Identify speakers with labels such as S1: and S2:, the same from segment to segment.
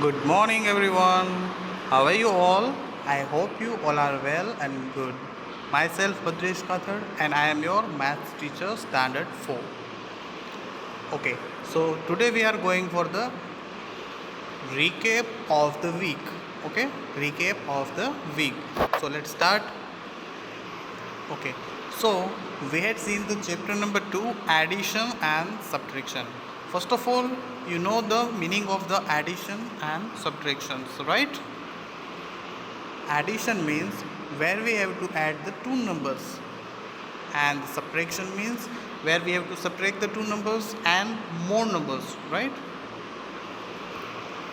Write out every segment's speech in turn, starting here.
S1: Good morning, everyone. How are you all? I hope you all are well and good. Myself, Badresh Kathar, and I am your maths teacher, Standard 4. Okay, so today we are going for the recap of the week. Okay, recap of the week. So let's start. Okay, so we had seen the chapter number 2, addition and subtraction. First of all, you know the meaning of the addition and subtractions, right? Addition means where we have to add the two numbers, and subtraction means where we have to subtract the two numbers and more numbers, right?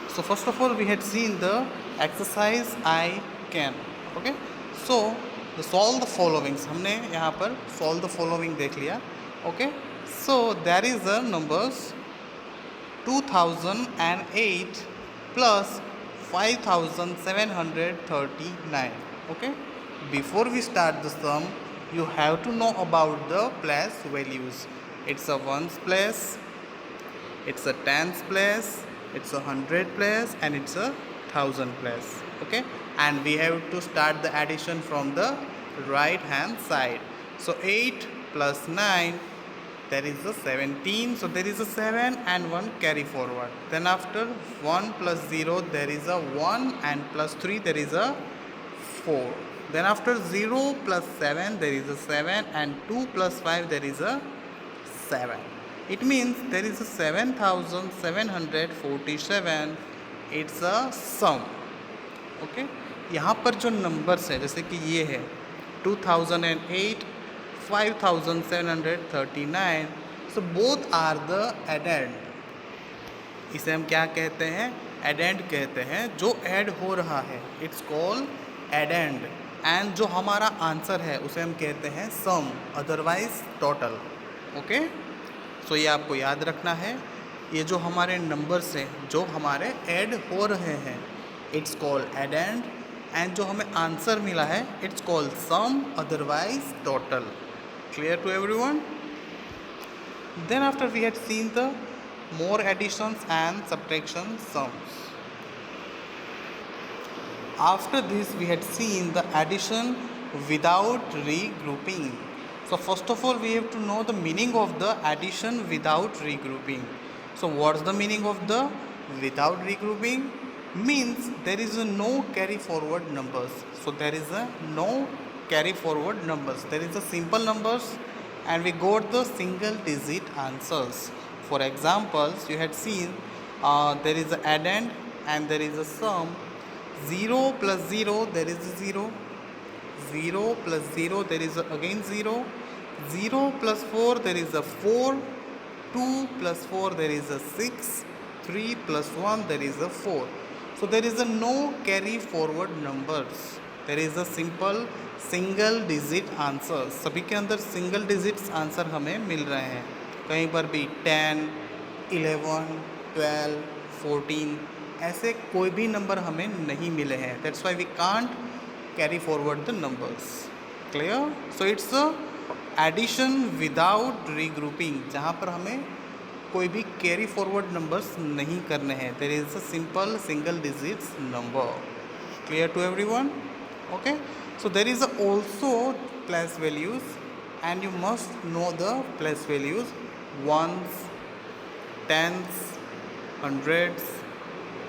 S1: So first of all, we had seen the exercise I can. Okay, so the solve the followings, हमने यहाँ पर solve the following देख लिया. Okay, so there is the numbers 2008 plus 5739. Okay, before we start the sum, you have to know about the place values. It's a ones place, it's a tens place, it's a hundred place, and it's a thousand place. Okay, and we have to start the addition from the right hand side. So 8 plus 9, there is a 17, so there is a 7 and 1 carry forward. Then after 1 plus 0, there is a 1, and plus 3, there is a 4. Then after 0 plus 7, there is a 7, and 2 plus 5, there is a 7. It means there is a 7747. It's a sum. Okay, यहाँ पर जो numbers है जैसे कि ये है 2008 5739, so both are the addend. इसे हम क्या कहते हैं? एडेंड कहते हैं. जो ऐड हो रहा है इट्स कॉल्ड एडेंड, एंड जो हमारा आंसर है उसे हम कहते हैं सम, अदरवाइज टोटल. ओके, सो ये आपको याद रखना है. ये जो हमारे नंबर्स हैं जो हमारे ऐड हो रहे हैं इट्स कॉल्ड एडेंड, एंड जो हमें आंसर मिला है it's called sum, otherwise total. Clear to everyone? Then after we had seen the more additions and subtraction sums. After this we had seen the addition without regrouping. So first of all we have to know the meaning of the addition without regrouping. So what's the meaning of the without regrouping? Means there is a no carry forward numbers. So there is a no carry forward numbers. There is a simple numbers and we got the single digit answers. For examples, you had seen there is a addend and there is a sum. 0 plus 0, there is a 0. 0 plus 0, there is again 0. 0 plus 4, there is a 4. 2 plus 4, there is a 6. 3 plus 1, there is a 4. So there is a no carry forward numbers. There is a simple single digit answer. सभी के अंदर single digits answer हमें मिल रहे हैं. कहीं पर भी 10, 11, 12, 14 ऐसे कोई भी नंबर हमें नहीं मिले हैं. That's why we can't carry forward the numbers. Clear? So it's addition without regrouping, जहाँ पर हमें कोई भी कैरी फॉरवर्ड नंबर्स नहीं करने हैं. There is a simple single digits number. Clear to everyone? Okay, so there is also place values and you must know the place values: ones, tens, hundreds,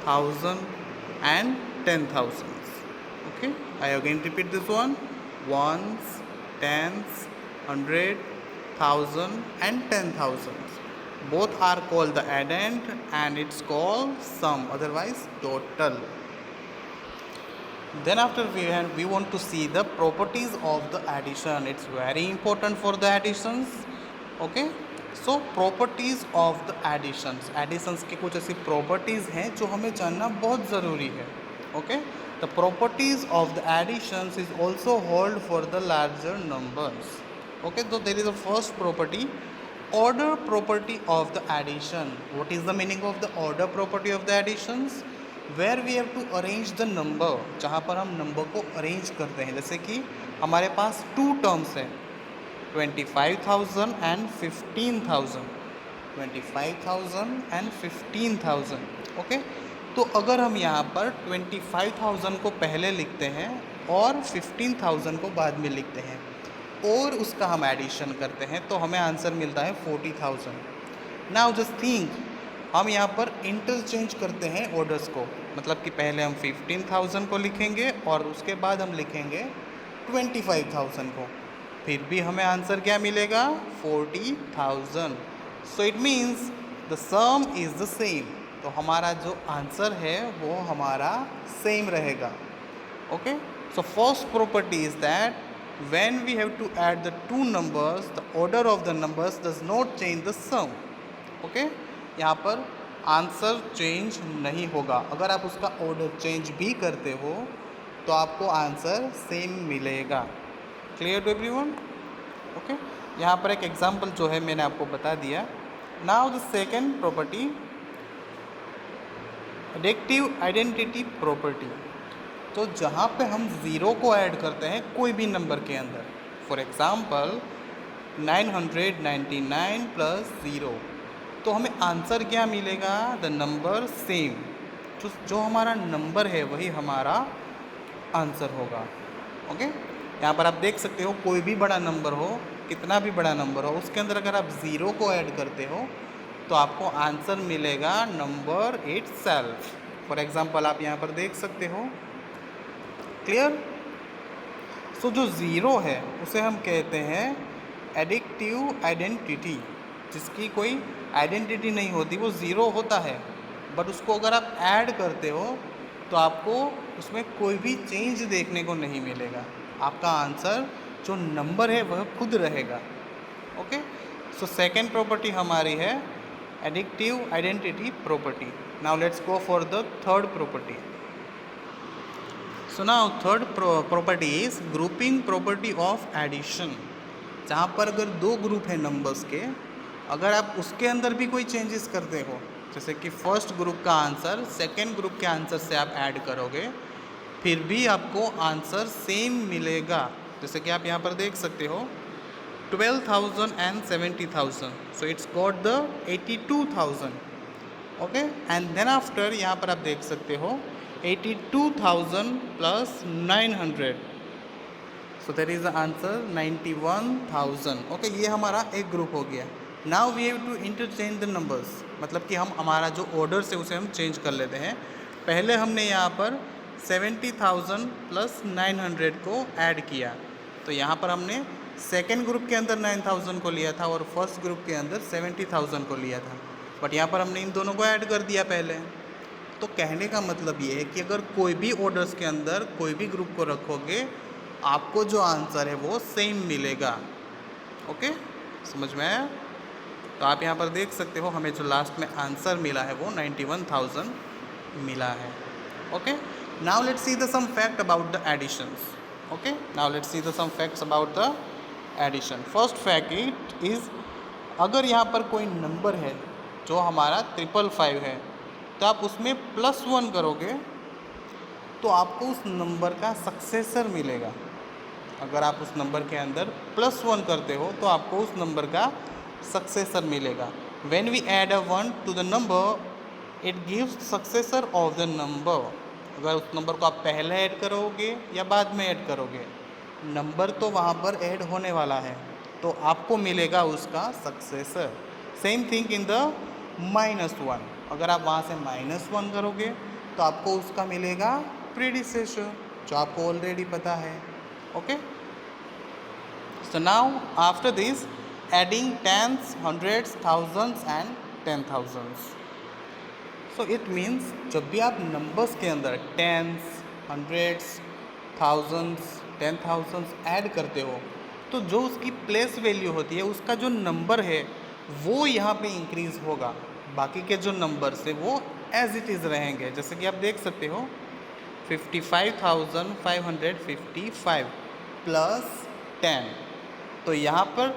S1: thousand and 10,000s. Okay, I again repeat this one: ones, tens, hundred, thousand and 10,000s. Both are called the addend and it's called sum, otherwise total. Then after we want to see the properties of the addition. It's very important for the additions. Okay, so properties of the additions. Additions की कुछ ऐसी properties हैं जो हमें जानना बहुत ज़रूरी है. Okay, the properties of the additions is also hold for the larger numbers. Okay, so there is a first property, order property of the addition. What is the meaning of the order property of the additions? Where we have to arrange the number, जहाँ पर हम number को arrange करते हैं. जैसे कि हमारे पास to terms हैं 25,000 एंड 15,000. 25,000 एंड 15,000. ओके, तो अगर हम यहाँ पर 25,000 को पहले लिखते हैं और 15,000 को बाद में लिखते हैं और उसका हम एडिशन करते हैं तो हमें आंसर मिलता है 40,000। नाउ जस्ट थिंक, हम यहाँ पर इंटरचेंज करते हैं ऑर्डर्स को, मतलब कि पहले हम 15,000 को लिखेंगे और उसके बाद हम लिखेंगे 25,000 को, फिर भी हमें आंसर क्या मिलेगा? 40,000। सो it means the some is the same. तो हमारा जो आंसर है वो हमारा सेम रहेगा। Okay, so first property is that when we have to add the two numbers, the order of the numbers does not change the sum. Okay, यहाँ पर answer change नहीं होगा। अगर आप उसका ऑर्डर चेंज भी करते हो तो आपको आंसर सेम मिलेगा। Clear to everyone? ओके, यहाँ पर एक एग्जांपल जो है मैंने आपको बता दिया। Now the second property, additive identity property. तो जहाँ पे हम ज़ीरो को ऐड करते हैं कोई भी नंबर के अंदर, फॉर एग्ज़ाम्पल 999 प्लस ज़ीरो, तो हमें आंसर क्या मिलेगा? The number same. जो हमारा नंबर है वही हमारा आंसर होगा। ओके, यहाँ पर आप देख सकते हो कोई भी बड़ा नंबर हो, कितना भी बड़ा नंबर हो, उसके अंदर अगर आप ज़ीरो को ऐड करते हो तो आपको आंसर मिलेगा नंबर इटसेल्फ। फॉर एग्ज़ाम्पल आप यहाँ पर देख सकते हो। क्लियर? सो जो ज़ीरो है उसे हम कहते हैं एडिटिव आइडेंटिटी। जिसकी कोई आइडेंटिटी नहीं होती, वो ज़ीरो होता है, बट उसको अगर आप ऐड करते हो तो आपको उसमें कोई भी चेंज देखने को नहीं मिलेगा। आपका आंसर जो नंबर है वह खुद रहेगा। ओके, सो सेकेंड प्रॉपर्टी हमारी है additive identity property. Now let's go for the third property. So now third property is grouping property of addition. जहाँ पर अगर दो ग्रुप है नंबर्स के, अगर आप उसके अंदर भी कोई चेंजेस करते हो, जैसे कि फर्स्ट ग्रुप का आंसर सेकेंड ग्रुप के आंसर से आप ऐड करोगे, फिर भी आपको आंसर सेम मिलेगा। जैसे कि आप यहाँ पर देख सकते हो 12,000 and 70,000, so it's got the 82,000। Okay, and then after यहाँ पर आप देख सकते हो 82,000 plus 900, so that is the answer 91,000। Okay, ये हमारा एक ग्रुप हो गया। Now we have to interchange the numbers, मतलब कि हम हमारा जो ऑर्डर से उसे हम चेंज कर लेते हैं। पहले हमने यहाँ पर 70,000 प्लस 900 को ऐड किया, तो यहाँ पर हमने सेकेंड ग्रुप के अंदर 9,000 को लिया था और फर्स्ट ग्रुप के अंदर 70,000 को लिया था, बट यहाँ पर हमने इन दोनों को ऐड कर दिया पहले। तो कहने का मतलब ये है कि अगर कोई भी ऑर्डर्स के अंदर कोई भी ग्रुप को रखोगे, आपको जो आंसर है वो सेम मिलेगा। ओके, समझ में आया? तो आप यहाँ पर देख सकते हो हमें जो लास्ट में आंसर मिला है वो 91,000 मिला है। Okay, now let's see the sum fact about the additions. Okay, now let's see the sum facts about the addition. First fact it is, अगर यहाँ पर कोई नंबर है जो हमारा 555 है, तो आप उसमें +1 करोगे तो आपको उस नंबर का सक्सेसर मिलेगा। अगर आप उस नंबर के अंदर +1 करते हो तो आपको उस नंबर का सक्सेसर मिलेगा। When we add a 1 to the number it gives successor of the number. अगर उस नंबर को आप पहले ऐड करोगे या बाद में ऐड करोगे, नंबर तो वहाँ पर ऐड होने वाला है, तो आपको मिलेगा उसका successor. Same thing in the -1, अगर आप वहाँ से -1 करोगे तो आपको उसका मिलेगा प्रीडिसेसर, जो आपको ऑलरेडी पता है। Okay, so now after this adding tens, hundreds, thousands and 10,000। So it means जब भी आप नंबर्स के अंदर टेंस, हंड्रेड्स, थाउजेंड्स, 10,000 ऐड करते हो तो जो उसकी प्लेस वैल्यू होती है, उसका जो नंबर है वो यहाँ पे इंक्रीज़ होगा। बाकी के जो नंबर्स है वो एज इट इज़ रहेंगे। जैसे कि आप देख सकते हो 55,555 प्लस 10, तो यहाँ पर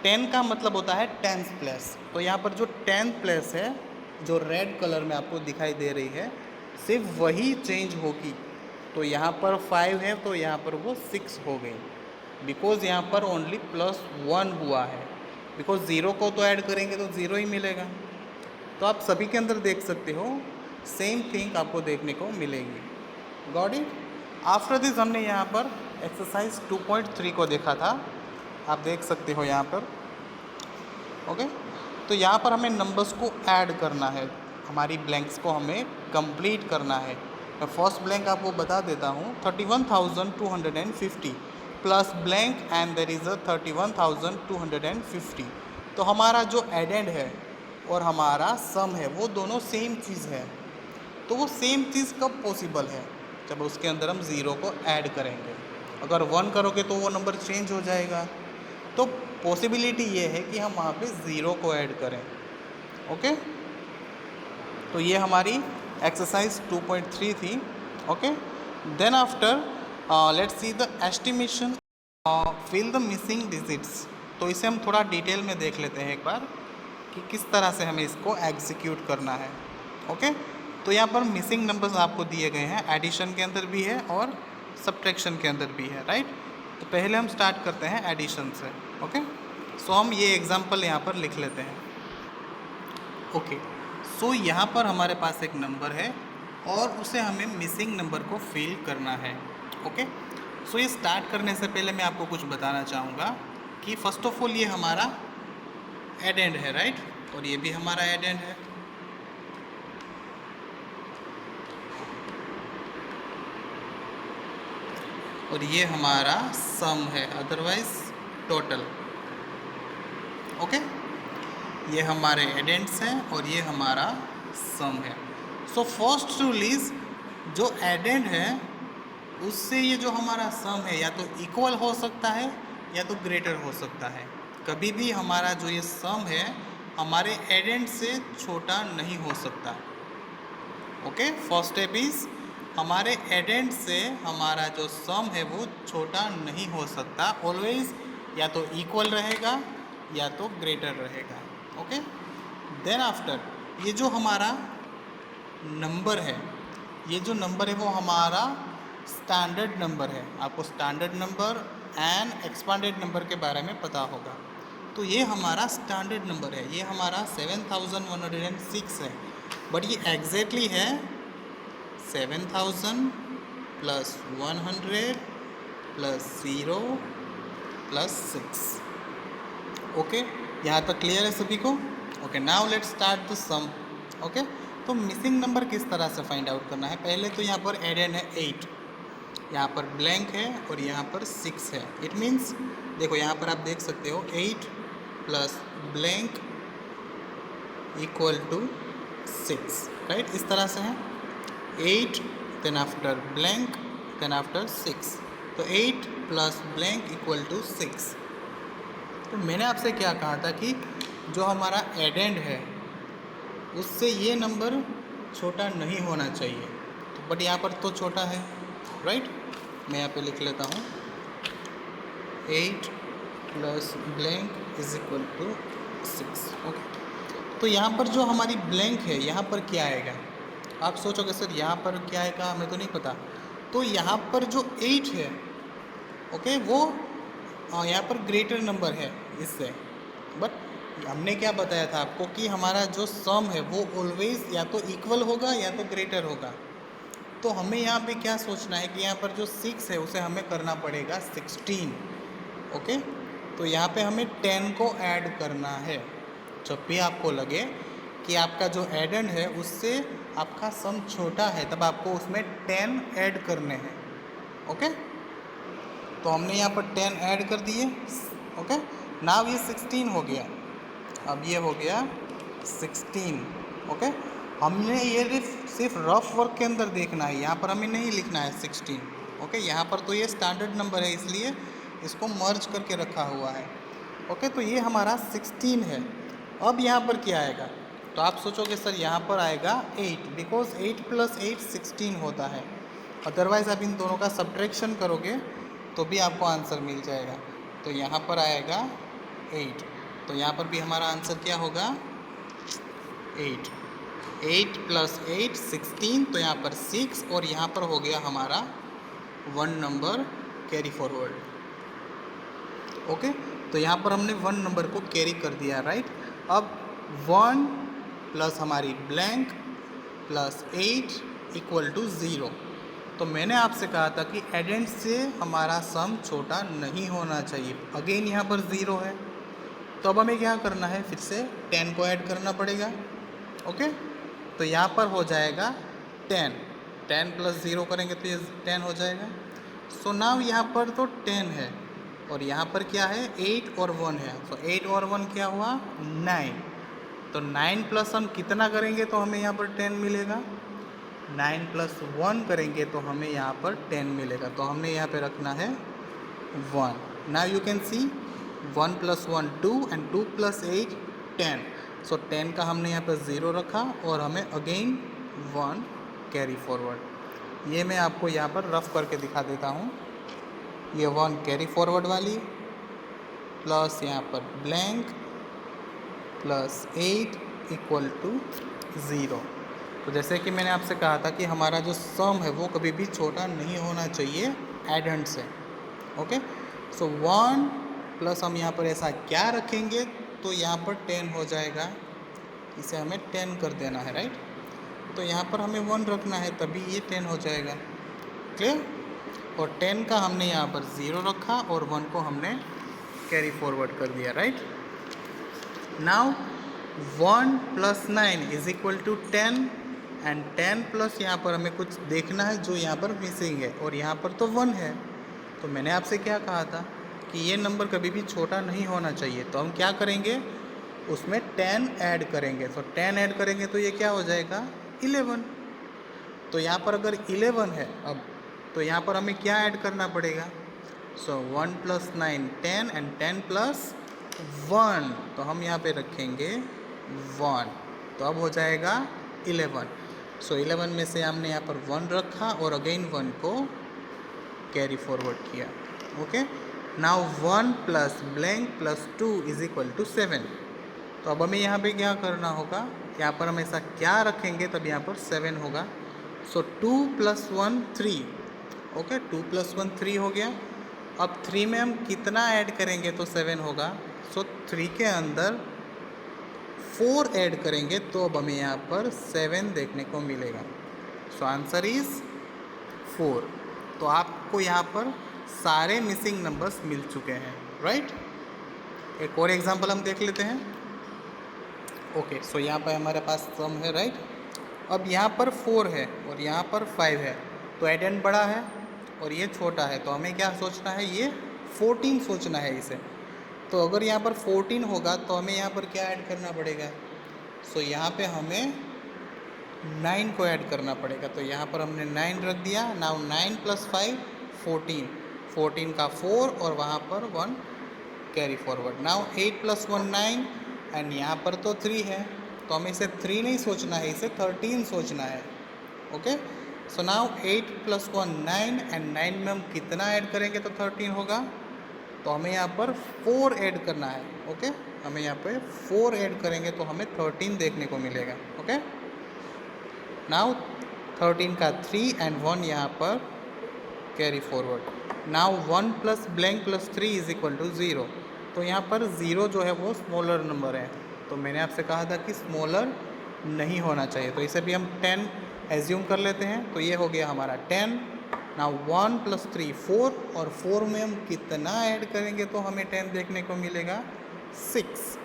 S1: 10 का मतलब होता है 10th प्लेस। तो यहाँ पर जो 10th प्लेस है, जो रेड कलर में आपको दिखाई दे रही है, सिर्फ वही चेंज होगी। तो यहाँ पर 5 है तो यहाँ पर वो 6 हो गई, बिकॉज़ यहाँ पर ओनली +1 हुआ है। बिकॉज़ ज़ीरो को तो ऐड करेंगे तो ज़ीरो ही मिलेगा। तो आप सभी के अंदर देख सकते हो सेम थिंग आपको देखने को मिलेगी। Got it? आफ्टर दिस हमने यहाँ पर एक्सरसाइज 2.3 को देखा था, आप देख सकते हो यहाँ पर। ओके, तो यहाँ पर हमें नंबर्स को ऐड करना है, हमारी ब्लैंक्स को हमें कंप्लीट करना है। मैं फर्स्ट ब्लैंक आपको बता देता हूँ, 31,250 plus blank and there is a 31,250। तो हमारा जो एडेंड है और हमारा सम है वो दोनों सेम चीज़ है। तो वो सेम चीज़ कब पॉसिबल है? जब उसके अंदर हम ज़ीरो को ऐड करेंगे। अगर 1 करोगे तो वो नंबर चेंज हो जाएगा। तो पॉसिबिलिटी ये है कि हम वहाँ पे ज़ीरो को ऐड करें। ओके, तो ये हमारी एक्सरसाइज 2.3 थी। Okay, then after let's see the estimation fill the missing digits. तो इसे हम थोड़ा डिटेल में देख लेते हैं एक बार कि किस तरह से हमें इसको एग्जीक्यूट करना है। ओके, तो यहाँ पर मिसिंग नंबर्स आपको दिए गए हैं, एडिशन के अंदर भी है और सब्ट्रैक्शन के अंदर भी है, राइट। तो पहले हम स्टार्ट करते हैं एडिशन से। ओके, सो हम ये एग्जांपल यहाँ पर लिख लेते हैं। ओके, सो यहाँ पर हमारे पास एक नंबर है और उसे हमें मिसिंग नंबर को फिल करना है। ओके, सो ये स्टार्ट करने से पहले मैं आपको कुछ बताना चाहूँगा कि फर्स्ट ऑफ ऑल ये हमारा एडेंड है, राइट, और ये भी हमारा एडेंड है। और ये हमारा सम है, अदरवाइज टोटल। ओके, ये हमारे एडेंड्स हैं और ये हमारा सम है। सो फर्स्ट रूल इज, जो एडेंड है उससे ये जो हमारा सम है या तो इक्वल हो सकता है या तो ग्रेटर हो सकता है। कभी भी हमारा जो ये सम है हमारे एडेंड से छोटा नहीं हो सकता। ओके, फर्स्ट स्टेप इज, हमारे एडेंड से हमारा जो सम है वो छोटा नहीं हो सकता, ऑलवेज या तो इक्वल रहेगा या तो ग्रेटर रहेगा। ओके, देन आफ्टर ये जो हमारा नंबर है, ये जो नंबर है वो हमारा स्टैंडर्ड नंबर है। आपको standard number and expanded number के बारे में पता होगा। तो ये हमारा स्टैंडर्ड नंबर है, ये हमारा 7106 है, बट ये एग्जैक्टली है 7000 प्लस 100 प्लस 0 प्लस 6। ओके, यहाँ तक क्लियर है सभी को? Okay, now let's start the sum. Okay, तो मिसिंग नंबर किस तरह से फाइंड आउट करना है? पहले तो यहाँ पर एडेंड है 8, यहाँ पर ब्लैंक है और यहाँ पर 6 है। इट मीन्स देखो यहाँ पर आप देख सकते हो 8 plus blank equal to 6, right, इस तरह से है। 8 then after blank then after 6, तो 8 प्लस ब्लैंक इक्वल टू 6। तो मैंने आपसे क्या कहा था कि जो हमारा एडेंड है उससे ये नंबर छोटा नहीं होना चाहिए, तो बट यहाँ पर तो छोटा है, राइट। मैं यहाँ पे लिख लेता हूँ 8 plus blank is equal to 6। Okay, तो यहाँ पर जो हमारी ब्लैंक है यहाँ पर क्या आएगा? आप सोचोगे सर यहाँ पर क्या आएगा, हमें तो नहीं पता। तो यहाँ पर जो 8 है, ओके, वो यहाँ पर ग्रेटर नंबर है इससे, बट हमने क्या बताया था आपको कि हमारा जो सम है वो ऑलवेज या तो इक्वल होगा या तो ग्रेटर होगा। तो हमें यहाँ पे क्या सोचना है कि यहाँ पर जो 6 है उसे हमें करना पड़ेगा 16। ओके, तो यहाँ पे हमें 10 को ऐड करना है। जब भी आपको लगे कि आपका जो एडेंड है उससे आपका सम छोटा है तब आपको उसमें 10 ऐड करने हैं। ओके, तो हमने यहाँ पर 10 ऐड कर दिए। ओके, नाउ ये 16 हो गया, अब ये हो गया 16। ओके, हमने ये सिर्फ रफ वर्क के अंदर देखना है, यहाँ पर हमें नहीं लिखना है 16। ओके, यहाँ पर तो ये स्टैंडर्ड नंबर है इसलिए इसको मर्ज करके रखा हुआ है। ओके, तो ये हमारा 16 है। अब यहाँ पर क्या आएगा? तो आप सोचोगे सर यहाँ पर आएगा 8, बिकॉज 8 प्लस 8 16 होता है। अदरवाइज़ आप इन दोनों का सब्ट्रैक्शन करोगे तो भी आपको आंसर मिल जाएगा। तो यहाँ पर आएगा 8, तो यहाँ पर भी हमारा आंसर क्या होगा? 8। 8 प्लस 8 16, तो यहाँ पर 6 और यहाँ पर हो गया हमारा 1 नंबर कैरी फॉरवर्ड। ओके, तो यहाँ पर हमने 1 नंबर को कैरी कर दिया, राइट। अब 1 प्लस हमारी ब्लैंक प्लस 8 इक्वल टू 0। तो मैंने आपसे कहा था कि एडेंड से हमारा सम छोटा नहीं होना चाहिए। अगेन यहाँ पर 0 है, तो अब हमें क्या करना है, फिर से 10 को ऐड करना पड़ेगा। ओके, तो यहाँ पर हो जाएगा 10, 10 प्लस 0 करेंगे तो ये 10 हो जाएगा। सो नाउ यहाँ पर तो 10 है और यहाँ पर क्या है, 8 और 1 है। सो 8 और 1 क्या हुआ, 9। तो 9 प्लस हम कितना करेंगे तो हमें यहाँ पर 10 मिलेगा, 9 प्लस 1 करेंगे तो हमें यहाँ पर 10 मिलेगा। तो हमने यहाँ पे रखना है 1। Now you can see 1 plus 1 2 and 2 plus 8 10। सो 10 का हमने यहाँ पर 0 रखा और हमें अगेन 1 कैरी फॉरवर्ड। ये मैं आपको यहाँ पर रफ करके दिखा देता हूँ। ये 1 कैरी फॉरवर्ड वाली प्लस यहाँ पर ब्लैंक प्लस 8 इक्वल टू 0। तो जैसे कि मैंने आपसे कहा था कि हमारा जो सम है वो कभी भी छोटा नहीं होना चाहिए एडेंड से। ओके, सो 1 प्लस हम यहाँ पर ऐसा क्या रखेंगे तो यहाँ पर 10 हो जाएगा, इसे हमें 10 कर देना है, राइट। तो यहाँ पर हमें 1 रखना है तभी ये 10 हो जाएगा, क्लियर। और 10 का हमने यहाँ पर 0 रखा और 1 को हमने कैरी फॉरवर्ड कर दिया, right. Now 1 plus 9 is equal to 10 and 10 plus यहाँ पर हमें कुछ देखना है जो यहाँ पर मिसिंग है और यहाँ पर तो 1 है। तो मैंने आपसे क्या कहा था कि ये नंबर कभी भी छोटा नहीं होना चाहिए। तो हम क्या करेंगे, उसमें 10 ऐड करेंगे। तो 10 ऐड करेंगे तो ये क्या हो जाएगा, 11। तो यहाँ पर अगर 11 है अब, तो यहाँ पर हमें क्या ऐड करना पड़ेगा। सो 1 प्लस 9 10 एंड 10 प्लस 1, तो हम यहाँ पे रखेंगे 1, तो अब हो जाएगा 11। सो 11 में से हमने यहाँ पर 1 रखा और अगेन 1 को कैरी फॉरवर्ड किया। Okay, now 1 plus blank plus 2 is equal to 7। तो अब हमें यहाँ पे क्या करना होगा, यहाँ पर हम ऐसा क्या रखेंगे तब यहाँ पर 7 होगा। सो 2 प्लस 1 3। ओके, 2 प्लस 1 3 हो गया। अब 3 में हम कितना ऐड करेंगे तो 7 होगा। सो 3 के अंदर 4 ऐड करेंगे तो अब हमें यहाँ पर 7 देखने को मिलेगा। So answer is 4। तो आपको यहाँ पर सारे मिसिंग नंबर्स मिल चुके हैं, राइट। एक और एग्जांपल हम देख लेते हैं। ओके, सो यहाँ पर हमारे पास सम है, राइट। अब यहाँ पर 4 है और यहाँ पर 5 है, तो एडेंड बड़ा है और ये छोटा है, तो हमें क्या सोचना है, ये 14 सोचना है इसे। तो अगर यहाँ पर 14 होगा तो हमें यहाँ पर क्या ऐड करना पड़ेगा। सो यहाँ पे हमें 9 को ऐड करना पड़ेगा। तो यहाँ पर हमने 9 रख दिया। नाउ 9 प्लस 5 14, 14 का 4 और वहाँ पर 1 carry forward. Now 8 plus 1 9 and यहाँ पर तो 3 है, तो हमें इसे 3 नहीं सोचना है, इसे 13 सोचना है। Okay, so now 8 plus 1 9 and 9 में हम कितना ऐड करेंगे तो 13 होगा। तो हमें यहाँ पर 4 ऐड करना है। ओके, हमें यहाँ पे 4 ऐड करेंगे तो हमें 13 देखने को मिलेगा। ओके, नाउ 13 का 3 एंड 1 यहाँ पर carry forward. Now 1 plus blank plus 3 is equal to 0। तो यहाँ पर 0 जो है वो स्मॉलर नंबर है, तो मैंने आपसे कहा था कि स्मॉलर नहीं होना चाहिए, तो इसे भी हम 10 एज्यूम कर लेते हैं। तो ये हो गया हमारा 10। नाउ 1 प्लस 3 4 और 4 में हम कितना ऐड करेंगे तो हमें 10 देखने को मिलेगा, 6।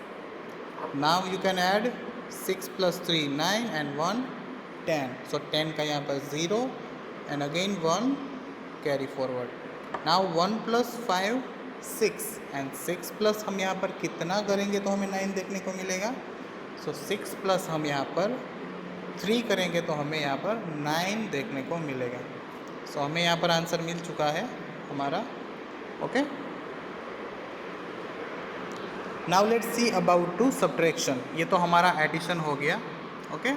S1: Now you can add 6 plus 3 9 and 1 10। सो 10 का यहाँ पर 0 and again 1 carry forward. Now 1 plus 5 6 and 6 plus हम यहाँ पर कितना करेंगे तो हमें 9 देखने को मिलेगा। सो 6 प्लस हम यहाँ पर 3 करेंगे तो हमें यहाँ पर 9 देखने को मिलेगा। सो हमें यहाँ पर आंसर मिल चुका है हमारा। Okay, now let's see about to subtraction. ये तो हमारा एडिशन हो गया। ओके,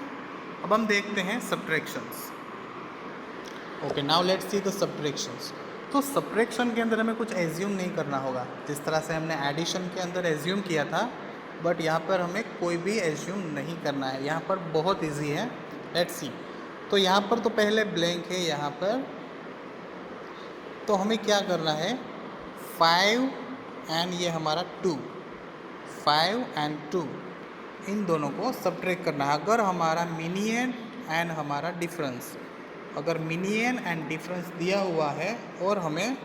S1: अब हम देखते हैं subtractions. Okay, now let's see the subtractions. तो सब्ट्रैक्शन के अंदर हमें कुछ एज्यूम नहीं करना होगा, जिस तरह से हमने एडिशन के अंदर एज्यूम किया था, बट यहाँ पर हमें कोई भी एज्यूम नहीं करना है। यहाँ पर बहुत इजी है, लेट्स सी। तो यहाँ पर तो पहले ब्लैंक है यहाँ पर, तो हमें क्या करना है, 5 एंड ये हमारा 2, 5 एंड 2 इन दोनों को सब्ट्रैक्ट करना है। अगर हमारा मीनियन एंड हमारा डिफरेंस। अगर मीनियन एंड डिफरेंस दिया हुआ है और हमें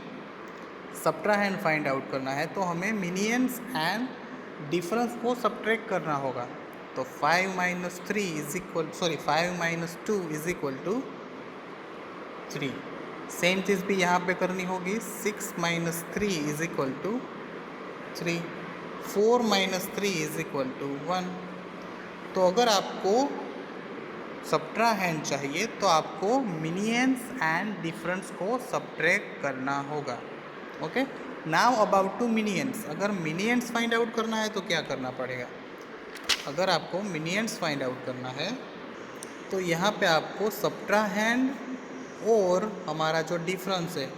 S1: सब्ट्राहेंड फाइंड आउट करना है तो हमें मीनियंस एंड डिफरेंस को सब्ट्रैक्ट करना होगा। तो 5 minus 3 is equal 5 minus 2 is equal to 3। Same चीज़ भी यहाँ पे करनी होगी। 6 minus 3 is equal to 3। 4 minus 3 is equal to 1। तो अगर आपको सब्ट्राहेंड चाहिए तो आपको मीनियंस एंड डिफरेंस को सब्ट्रैक्ट करना होगा। Okay, now about to minuends. अगर मीनियंस फाइंड आउट करना है तो क्या करना पड़ेगा? अगर आपको मीनियंस फाइंड आउट करना है तो यहाँ पे आपको सब्ट्राहेंड और हमारा जो डिफरेंस है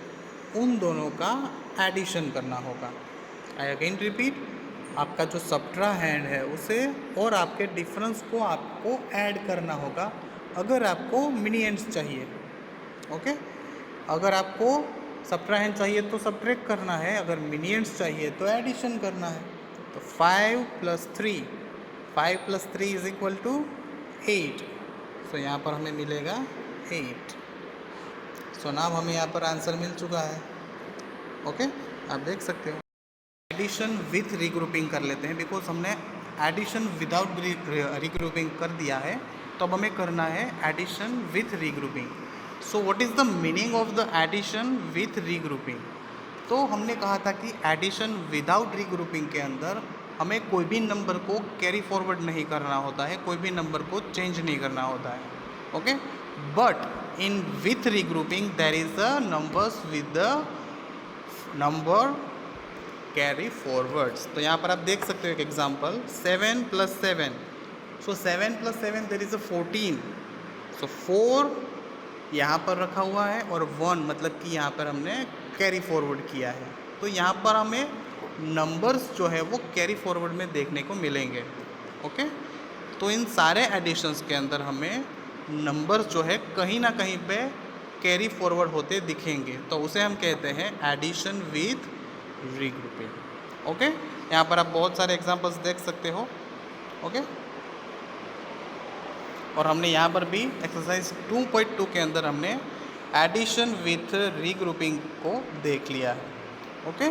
S1: उन दोनों का एडिशन करना होगा। आई अगेन रिपीट, आपका जो सब्ट्राहेंड है उसे और आपके डिफरेंस को आपको ऐड करना होगा अगर आपको मीनियंस चाहिए। ओके, अगर आपको सब्ट्राहेंड चाहिए तो सब्ट्रैक्ट करना है, अगर मीनियंस चाहिए तो एडिशन करना है। तो 5 प्लस 3 इज इक्वल टू 8। सो यहाँ पर हमें मिलेगा 8। सो नाउ हमें यहाँ पर आंसर मिल चुका है। ओके, आप देख सकते हो। एडिशन विथ रीग्रुपिंग कर लेते हैं, बिकॉज हमने एडिशन विदाउट रीग्रुपिंग कर दिया है, तो अब हमें करना है addition with regrouping. So what is the meaning of the addition with regrouping? तो हमने कहा था कि एडिशन विदाउट रीग्रुपिंग के अंदर हमें कोई भी नंबर को कैरी फॉरवर्ड नहीं करना होता है, कोई भी नंबर को चेंज नहीं करना होता है। Okay, but in with regrouping there is a numbers with the number carry forwards. तो यहाँ पर आप देख सकते हो एक example, 7 plus 7। So 7 plus 7 there is a 14। सो 4 यहाँ पर रखा हुआ है और 1 मतलब कि यहाँ पर हमने कैरी फॉरवर्ड किया है। तो यहाँ पर हमें नंबर्स जो है वो कैरी फॉरवर्ड में देखने को मिलेंगे। ओके, तो इन सारे एडिशंस के अंदर हमें नंबर्स जो है कहीं ना कहीं पे कैरी फॉरवर्ड होते दिखेंगे, तो उसे हम कहते हैं एडिशन विथ रीग्रुपिंग। ओके, यहाँ पर आप बहुत सारे एग्जांपल्स देख सकते हो। ओके, और हमने यहाँ पर भी एक्सरसाइज 2.2 के अंदर हमने एडिशन विथ रीग्रुपिंग को देख लिया है। Okay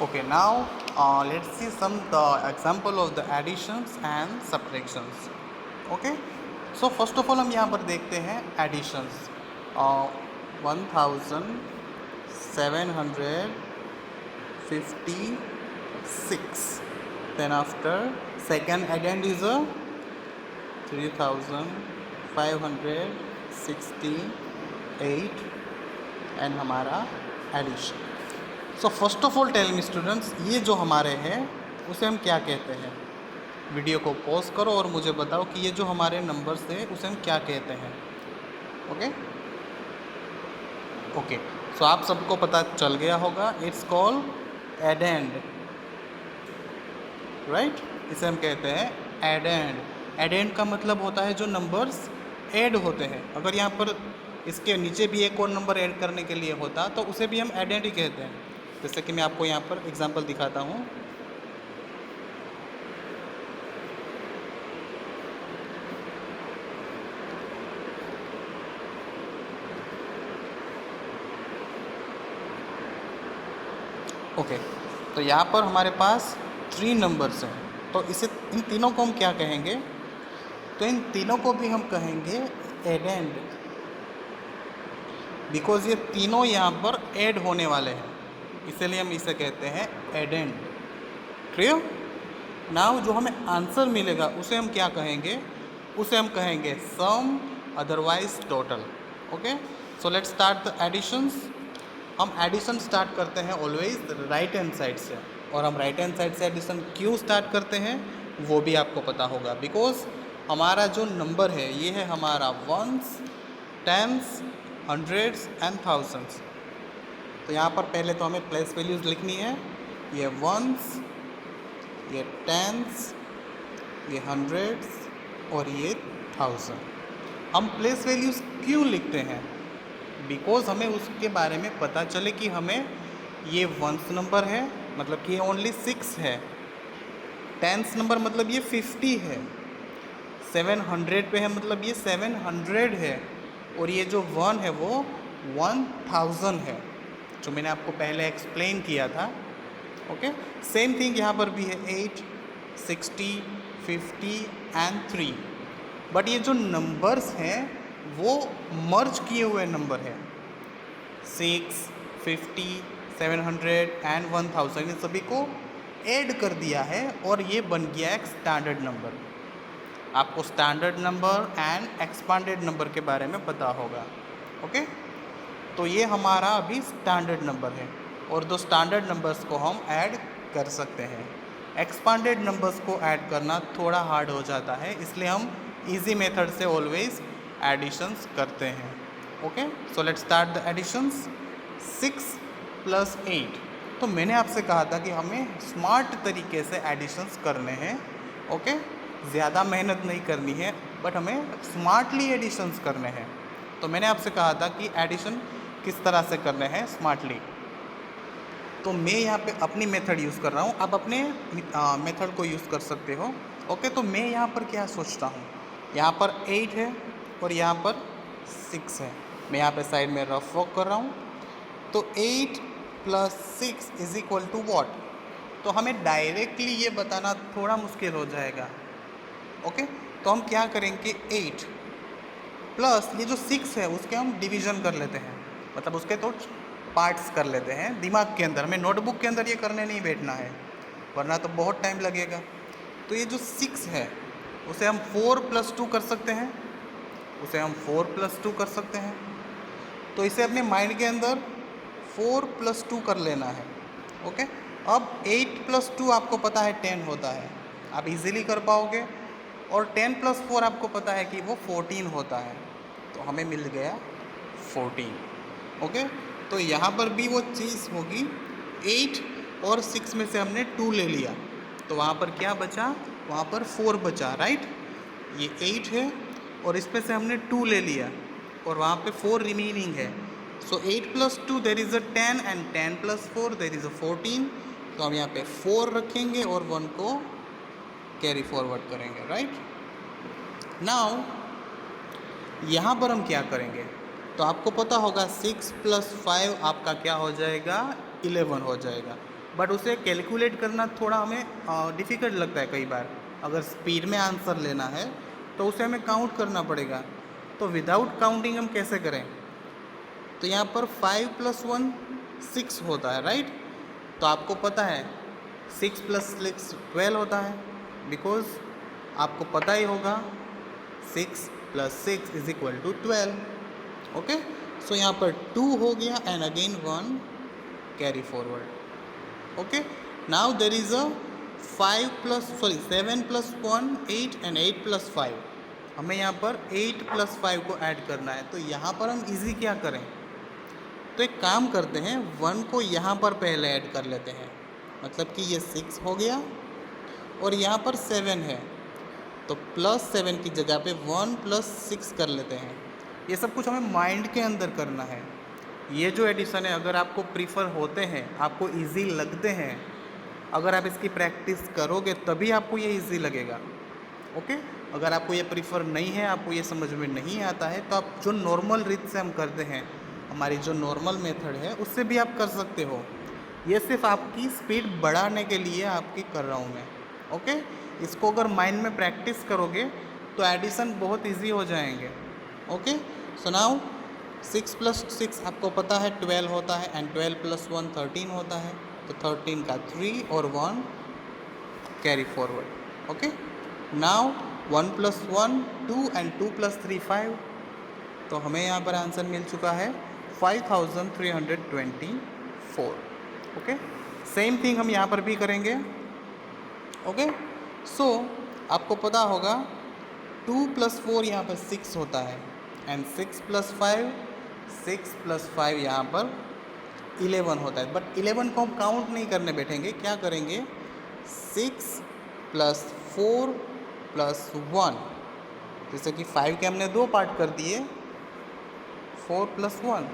S1: okay, now let's see some the example of the additions and subtractions. Okay, so first of all हम यहाँ पर देखते हैं additions. 1756, then after second addend is a 3568 and हमारा addition. So first of all tell me students, ये जो हमारे हैं उसे हम क्या कहते हैं? वीडियो को पॉज करो और मुझे बताओ कि ये जो हमारे नंबर्स हैं उसे हम क्या कहते हैं। ओके ओके, सो आप सबको पता चल गया होगा, इट्स कॉल्ड एडेंड, राइट? इसे हम कहते हैं एडेंड। एडेंड का मतलब होता है जो नंबर्स ऐड होते हैं। अगर यहाँ पर इसके नीचे भी एक और नंबर ऐड करने के लिए होता तो उसे भी हम एडेंड ही कहते हैं। जैसे कि मैं आपको यहाँ पर एग्जांपल दिखाता हूँ। ओके, तो यहाँ पर हमारे पास 3 नंबर्स हैं, तो इसे इन तीनों को हम क्या कहेंगे? तो इन तीनों को भी हम कहेंगे एडेंड, बिकॉज ये तीनों यहाँ पर ऐड होने वाले हैं, इसलिए हम इसे कहते हैं एडेंड। क्लियर? नाउ जो हमें आंसर मिलेगा उसे हम क्या कहेंगे? उसे हम कहेंगे sum, otherwise total. Okay, so let's start the additions. हम एडिशन स्टार्ट करते हैं ऑलवेज राइट हैंड साइड से, और हम राइट हैंड साइड से एडिशन क्यों स्टार्ट करते हैं वो भी आपको पता होगा, बिकॉज हमारा जो नंबर है ये है हमारा ones, tens, hundreds and thousands. तो यहाँ पर पहले तो हमें प्लेस वैल्यूज़ लिखनी है। ये वंस, ये टेंस, ये हंड्रेड्स और ये थाउजेंड। हम प्लेस वैल्यूज़ क्यों लिखते हैं? बिकॉज हमें उसके बारे में पता चले कि हमें ये वंस नंबर है मतलब कि ये ओनली 6 है, टेंस नंबर मतलब ये 50 है, 700 पे है, मतलब ये 700 है, और ये जो 1 है वो 1000 है, जो मैंने आपको पहले एक्सप्लेन किया था। ओके, सेम थिंग यहाँ पर भी है 8, 60, 50 एंड 3, बट ये जो नंबर्स हैं वो मर्ज किए हुए नंबर है। 6, 50, 700 एंड 1000 इन सभी को ऐड कर दिया है और ये बन गया एक स्टैंडर्ड नंबर। आपको standard number and expanded number के बारे में पता होगा। ओके, तो ये हमारा अभी स्टैंडर्ड नंबर है, और दो स्टैंडर्ड नंबर्स को हम ऐड कर सकते हैं। एक्सपांडेड नंबर्स को ऐड करना थोड़ा हार्ड हो जाता है, इसलिए हम इजी मेथड से ऑलवेज एडिशंस करते हैं। Okay, so let's start the additions. 6 + 8, तो मैंने आपसे कहा था कि हमें स्मार्ट तरीके से एडिशंस करने हैं। ओके, ज़्यादा मेहनत नहीं करनी है, बट हमें स्मार्टली एडिशंस करने हैं। तो मैंने आपसे कहा था कि एडिशन किस तरह से करने हैं स्मार्टली। तो मैं यहाँ पे अपनी मेथड यूज़ कर रहा हूँ, आप अपने मेथड को यूज़ कर सकते हो। ओके, तो मैं यहाँ पर क्या सोचता हूँ, यहाँ पर 8 है और यहाँ पर 6 है। मैं यहाँ पे साइड में रफ वर्क कर रहा हूँ। तो 8 + 6 = वॉट, तो हमें डायरेक्टली ये बताना थोड़ा मुश्किल हो जाएगा। ओके, तो हम क्या करेंगे, 8 प्लस ये जो 6 है उसके हम डिवीज़न कर लेते हैं, मतलब उसके तो पार्ट्स कर लेते हैं दिमाग के अंदर। हमें नोटबुक के अंदर ये करने नहीं बैठना है, वरना तो बहुत टाइम लगेगा। तो ये जो 6 है उसे हम 4 + 2 कर सकते हैं, उसे हम 4 + 2 कर सकते हैं। तो इसे अपने माइंड के अंदर 4 + 2 कर लेना है। ओके, अब 8 + 2 आपको पता है 10 होता है, आप इजीली कर पाओगे, और 10 + 4 आपको पता है कि वो 14 होता है, तो हमें मिल गया 14। ओके, तो यहाँ पर भी वो चीज़ होगी, 8 और 6 में से हमने 2 ले लिया, तो वहाँ पर क्या बचा, वहाँ पर 4 बचा, राइट। ये 8 है और इसमें से हमने 2 ले लिया और वहाँ पे 4 रिमेनिंग है। So 8 + 2 there is a 10 and 10 + 4 there is a 14। तो हम यहाँ पे 4 रखेंगे और 1 को कैरी फॉरवर्ड करेंगे, राइट। नाउ यहाँ पर हम क्या करेंगे, तो आपको पता होगा 6 + 5 आपका क्या हो जाएगा, 11 हो जाएगा। बट उसे कैलकुलेट करना थोड़ा हमें डिफ़िकल्ट लगता है कई बार। अगर स्पीड में आंसर लेना है तो उसे हमें काउंट करना पड़ेगा। तो विदाउट काउंटिंग हम कैसे करें, तो यहाँ पर 5 + 1 6 होता है, राइट। तो आपको पता है 6 + 6 12 होता है, बिकॉज आपको पता ही होगा 6 + 6 = 12। ओके, सो यहाँ पर 2 हो गया and again 1 carry forward. Okay, now there is a 7 + 1 8 and 8 + 5। हमें यहाँ पर 8 + 5 को ऐड करना है, तो यहाँ पर हम इजी क्या करें, तो एक काम करते हैं, 1 को यहाँ पर पहले ऐड कर लेते हैं, मतलब कि ये 6 हो गया और यहाँ पर 7 है, तो +7 की जगह पे 1 + 6 कर लेते हैं। ये सब कुछ हमें माइंड के अंदर करना है। ये जो एडिशन है, अगर आपको प्रीफर होते हैं, आपको इजी लगते हैं, अगर आप इसकी प्रैक्टिस करोगे तभी आपको ये इजी लगेगा। ओके, अगर आपको ये प्रीफर नहीं है, आपको ये समझ में नहीं आता है, तो आप जो नॉर्मल रीत से हम करते हैं, हमारी जो नॉर्मल मेथड है उससे भी आप कर सकते हो। ये सिर्फ आपकी स्पीड बढ़ाने के लिए आपकी कर रहा हूँ मैं। ओके, इसको अगर माइंड में प्रैक्टिस करोगे तो एडिशन बहुत इजी हो जाएंगे। ओके, सो नाउ 6 + 6 आपको पता है 12 होता है एंड 12 + 1 13 होता है, तो 13 का 3 और 1 carry forward. Okay, now 1 + 1 2 and 2 + 3 5, तो हमें यहाँ पर आंसर मिल चुका है 5324। ओके, सेम थिंग हम यहाँ पर भी करेंगे। ओके, सो आपको पता होगा 2 + 4 यहाँ पर 6 होता है एंड 6 + 5 यहाँ पर 11 होता है, बट 11 को हम काउंट नहीं करने बैठेंगे, क्या करेंगे 6 + 4 + 1, जैसे कि 5 के हमने 2 पार्ट कर दिए, 4 + 1,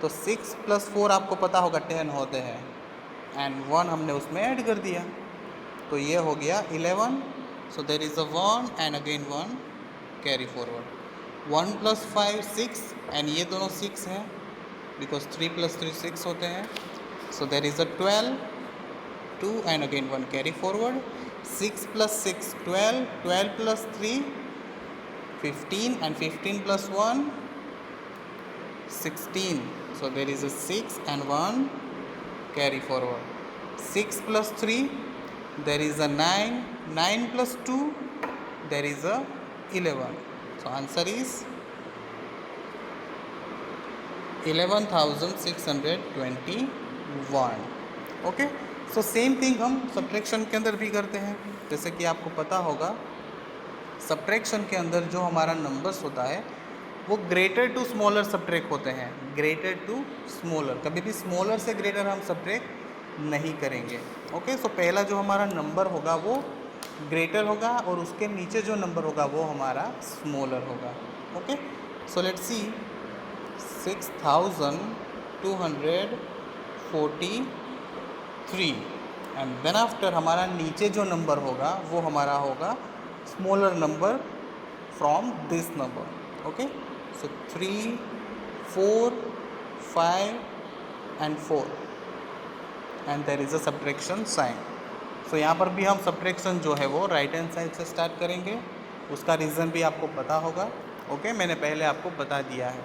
S1: तो 6 + 4 आपको पता होगा 10 होते हैं एंड 1 हमने उसमें ऐड कर दिया, तो ये हो गया 11। So there is a 1 and again 1 carry forward. 1 + 5 6 and ये दोनों 6 हैं बिकॉज 3 + 3 6 होते हैं. So there is a 12 2 and again 1 carry forward. 6 + 6 12 12 + 3 15 and 15 + 1 16. So there is a 6 and 1 carry forward. 6 + 3 there is a 9. 9 + 2 there is a 11. So answer is 11,621. Okay. So same thing हम subtraction के अंदर भी करते हैं. जैसे कि आपको पता होगा सब्ट्रैक्शन के अंदर जो हमारा नंबर्स होता है वो ग्रेटर टू स्मॉलर सब्ट्रैक्ट होते हैं. ग्रेटर टू स्मॉलर, कभी भी स्मॉलर से ग्रेटर हम सब्ट्रैक्ट नहीं करेंगे. ओके. सो पहला जो हमारा नंबर होगा वो ग्रेटर होगा और उसके नीचे जो नंबर होगा वो हमारा स्मॉलर होगा. Okay. So let's see 6,243 and then after हमारा नीचे जो नंबर होगा वो हमारा होगा smaller number from this number. Okay. So 3 4 5 and 4 and there is a subtraction sign. So यहाँ पर भी हम सब्ट्रैक्शन जो है वो राइट हैंड साइड से स्टार्ट करेंगे. उसका रीज़न भी आपको पता होगा. ओके. मैंने पहले आपको बता दिया है.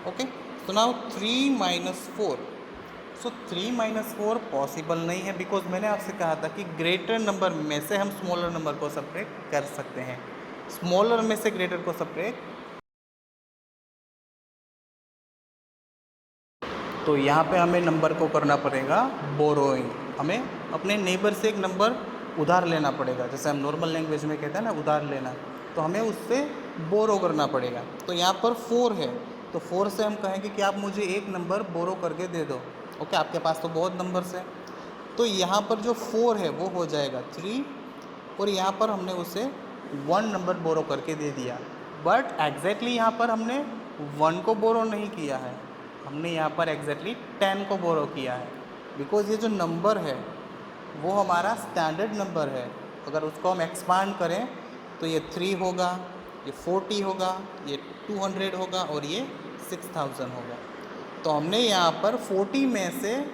S1: ओके. So now 3 - 4. सो 3 - 4 पॉसिबल नहीं है बिकॉज मैंने आपसे कहा था कि ग्रेटर नंबर में से हम स्मॉलर नंबर को सब्ट्रैक्ट कर सकते हैं. स्मॉलर में से ग्रेटर को सब्ट्रैक्ट. तो यहाँ पे हमें नंबर को करना पड़ेगा बोरोइंग. हमें अपने नेबर से एक नंबर उधार लेना पड़ेगा. जैसे हम नॉर्मल लैंग्वेज में कहते हैं ना उधार लेना, तो हमें उससे बोरो करना पड़ेगा. तो यहाँ पर 4 है तो 4 से हम कहेंगे कि आप मुझे एक नंबर बोरो करके दे दो. ओके. आपके पास तो बहुत नंबर्स हैं. तो यहाँ पर जो 4 है वो हो जाएगा 3 और यहाँ पर हमने उसे 1 नंबर बोरो करके दे दिया. बट एग्जैक्टली यहाँ पर हमने 1 को बोरो नहीं किया है. हमने यहाँ पर एग्जैक्टली 10 को बोरो किया है बिकॉज ये जो नंबर है वो हमारा स्टैंडर्ड नंबर है. अगर उसको हम एक्सपांड करें तो ये 3 होगा, ये 40 होगा, ये 200 होगा और ये 6000 होगा. तो हमने यहाँ पर 40 में से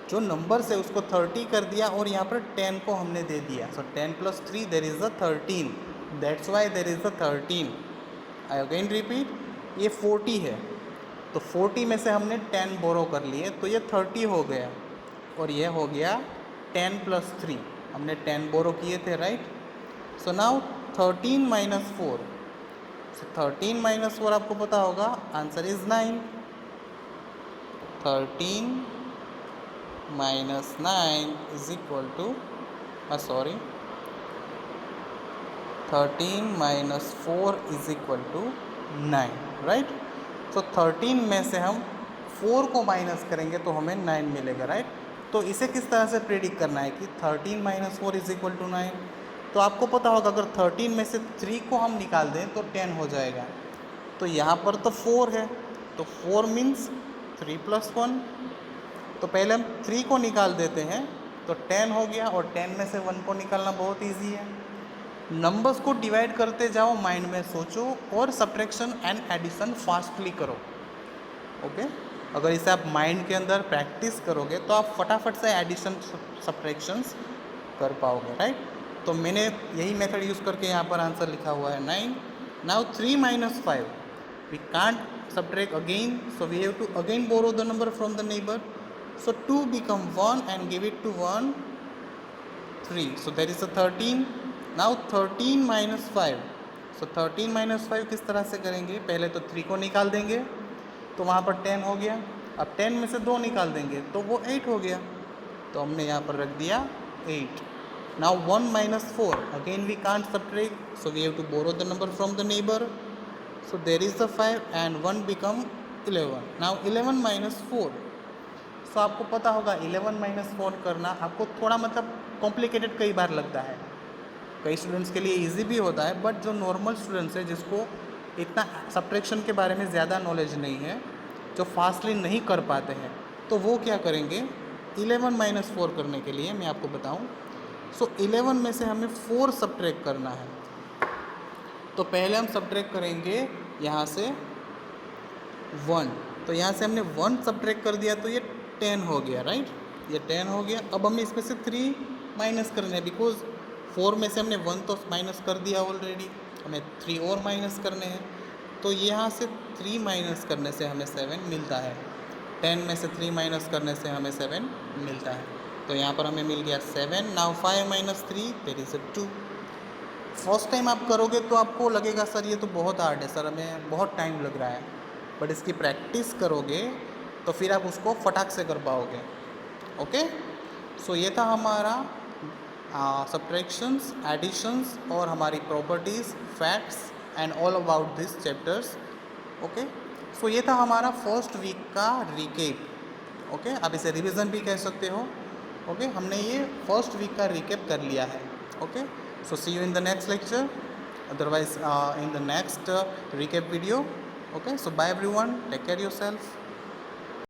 S1: जो नंबर है उसको 30 कर दिया और यहाँ पर 10 को हमने दे दिया. सो 10 + 3 देर is a 13. That's why there is a 13. I again repeat, ये 40 है तो 40 में से हमने 10 बोरो कर लिए तो ये 30 हो गया और ये हो गया 10 + 3. हमने 10 बोरो किए थे, राइट. So now 13 - 4. सो 13 - 4 आपको पता होगा answer is 9. 13 - 9 is equal to 13 - 4 is equal to 9, right. तो 13 में से हम 4 को माइनस करेंगे तो हमें 9 मिलेगा, राइट. तो इसे किस तरह से प्रेडिक्ट करना है कि 13 - 4 इज इक्वल टू 9. तो आपको पता होगा अगर 13 में से 3 को हम निकाल दें तो 10 हो जाएगा. तो यहाँ पर तो 4 है तो 4 मीन्स 3 + 1. तो पहले हम 3 को निकाल देते हैं तो 10 हो गया और 10 में से 1 को निकालना बहुत ईजी है. नंबर्स को डिवाइड करते जाओ, माइंड में सोचो और सब्ट्रैक्शन एंड एडिशन फास्टली करो. ओके. अगर इसे आप माइंड के अंदर प्रैक्टिस करोगे तो आप फटाफट से एडिशन सब्ट्रैक्शंस कर पाओगे, राइट. तो मैंने यही मेथड यूज़ करके यहाँ पर आंसर लिखा हुआ है 9. Now 3 - 5 we can't subtract again, so we have to again borrow the number from the neighbour. सो 2 become 1 and give it to 1 3. So there is a 13. Now 13 - 5. So 13 - 5 किस तरह से करेंगे? पहले तो 3 को निकाल देंगे तो वहाँ पर 10 हो गया. अब 10 में से 2 निकाल देंगे तो वो 8 हो गया. तो हमने यहाँ पर रख दिया 8. Now 1 - 4. Again we can't subtract, so we have to borrow the number from the neighbor. So there is a 5 and 1 become 11. Now 11 - 4. सो आपको पता होगा 11 - 4 करना आपको थोड़ा मतलब कॉम्प्लिकेटेड कई बार लगता है. कई स्टूडेंट्स के लिए इजी भी होता है बट जो नॉर्मल स्टूडेंट्स हैं जिसको इतना सब्ट्रैक्शन के बारे में ज़्यादा नॉलेज नहीं है, जो फास्टली नहीं कर पाते हैं, तो वो क्या करेंगे 11 - 4 करने के लिए मैं आपको बताऊं. सो 11 में से हमें 4 सब्ट्रैक्ट करना है. तो पहले हम सब्ट्रैक्ट करेंगे यहाँ से 1, तो यहाँ से हमने 1 सब्ट्रैक्ट कर दिया तो ये 10 हो गया, राइट, ये 10 हो गया। अब हमें इसमें से 3 माइनस करना है, बिकॉज 4 में से हमने 1 तो माइनस कर दिया ऑलरेडी, हमें 3 और माइनस करने हैं। तो यहाँ से 3 माइनस करने से हमें 7 मिलता है, 10 में से 3 माइनस करने से हमें 7 मिलता है। तो यहाँ पर हमें मिल गया 7। Now 5 minus 3 there is 2। First time आप करोगे तो आपको लगेगा सर ये तो बहुत हार्ड है, सर हमें बहुत टाइम लग रहा है, बट इसकी प्रैक्टिस करोगे तो फिर आप उसको फटाक से कर पाओगे। ओके, सो ये था हमारा सब्ट्रैक्शंस, एडिशंस और हमारी properties, facts and all about this chapters. Okay, so ये था हमारा फर्स्ट वीक का रिकेप। ओके, आप इसे रिवीजन भी कह सकते हो। ओके, हमने ये फर्स्ट वीक का रिकेप कर लिया है। Okay, so see you in the next lecture, otherwise in the next recap video. Okay, so bye everyone, take care yourself.